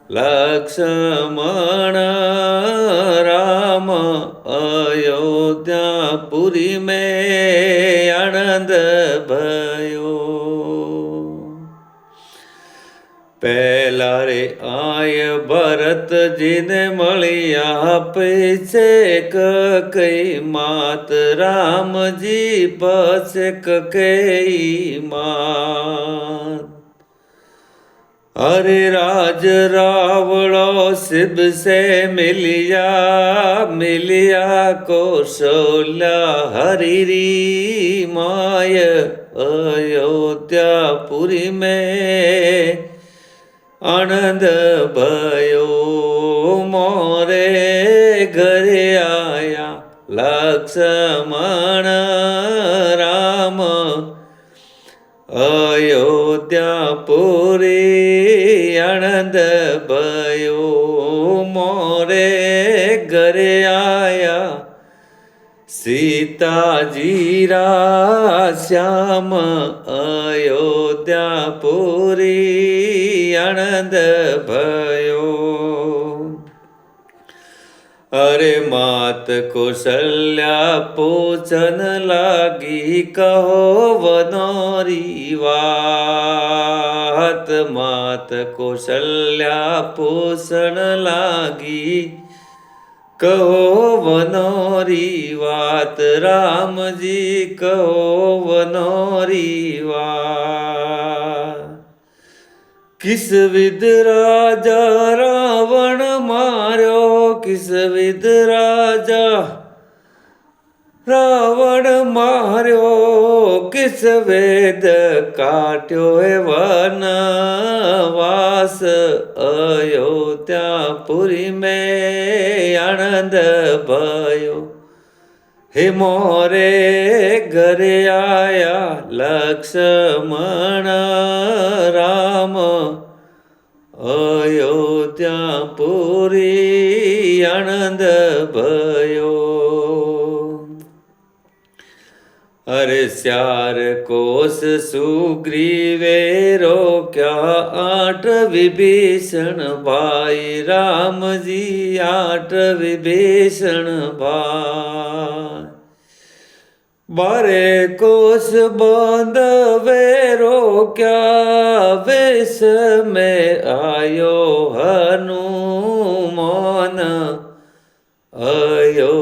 लक्ष्मण राम अयोध्यापुरी में आनंद भयो। પહેલા રે આય ભરતજીને મળ્યા પૈસે કઈ માત રામજી પાસે કઈ માત। अरे राज रावणो शिव से मिलिया कौशल्या हरिरी माय अयोध्यापुरी में आनंद भयो। मोरे घरे आया लक्ष्मण राम अयोध्यापुरी आनंद भयो। मोरे घरे आया सीताजी रा श्याम अयोध्यापुरी आनंद भयो। अरे मात कौशल्या पूछन लागी कहो वनोरी वात। मात कौशल्या पूछन लागी कहो वनोरी वात। राम जी कहो वनोरी वात। किस विध राजा रावण मार्यो किस विध राजा रावण मार्यो किस वेद काट्यो है वनवास अयोध्यापुरी में आनंद भयो। हे मोरे घरे आया लक्ष्मण राम अयोध्यापुरी आनंद भयो। अरे स्यार कोस सुग्रीवे रोक्या 8 विभीषण भाई। राम जी 8 विभीषण भाई। 12 कोस बांधवे रोक्या वेश में आयो हनुमान अयोध्यापुरी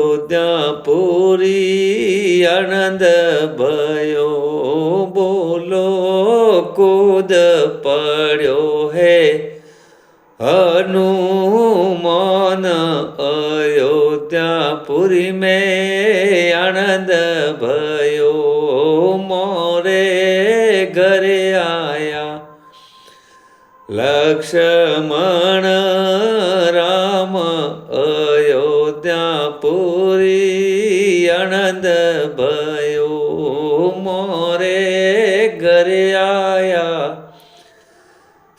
आनंद भयो। बोलो कूद पड़ो है हनुमान अयोध्यापुरी में आनंद भयो। मोरे घरे आया लक्ष्मण राम अयोध्यापुरी आनंद भयो। मोरे घरे आया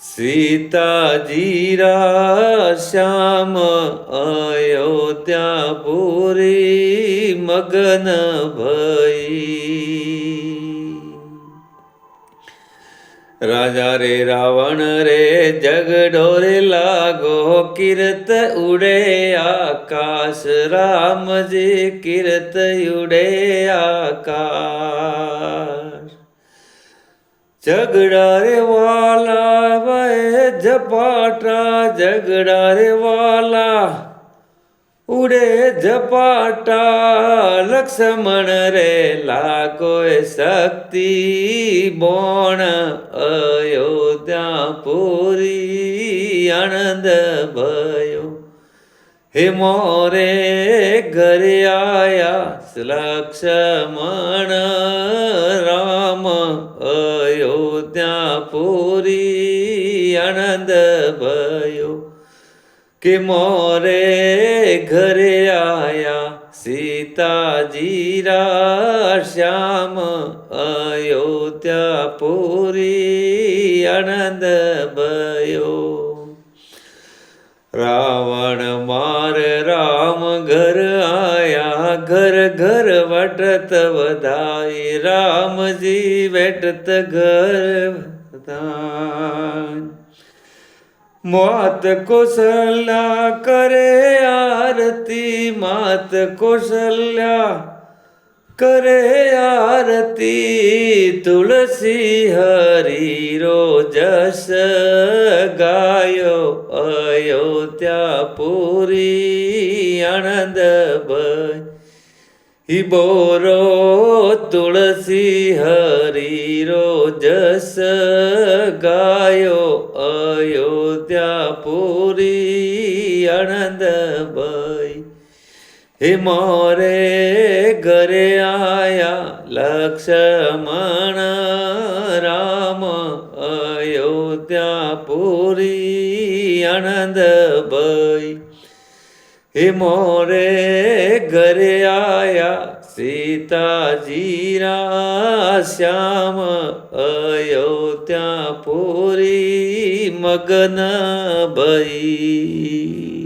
सीताजी रा श्याम अयोध्यापुरी मगन भई। राजा रे रावण रे जगडोरे लागो कीर्त उड़े आकाश। राम जी कीर्त उड़े आकाश। झगड़ा रे वाला वह झपाटा झगड़ा रे वाला उड़े झपाटा। लक्ष्मण रे लागो शक्ति बोण अयोध्यापुरी आनंद भयो। हे मोरे घरे आया लक्ष्मण राम अयोध्यापुरी आनंद भयो। कि मोरे घरे आया सीताजी रा श्याम अयोध्यापुरी आनंद भयो। रावण मार राम घर आया घर घर वटत वधाई। राम जी बैठत घर वधाई। માત કૌશલ્યા કરે આરતી, માત કૌશલ્યા કરે આરતી, તુલસી હરિરો જસ ગાયો, અયોધ્યાપુરી આનંદ ભઈ બોરો, તુલસી હરિરો જસ ગાયો, અયોધ્યાપુરી આનંદ ભઈ હે મોરે ઘરે આયા લક્ષ્મણ રામ, અયોધ્યાપુરી આનંદ ભઈ હે મોરે ઘરે આયા સીતાજી શ્યામ, અયોધ્યાપુરી મગન ભઈ.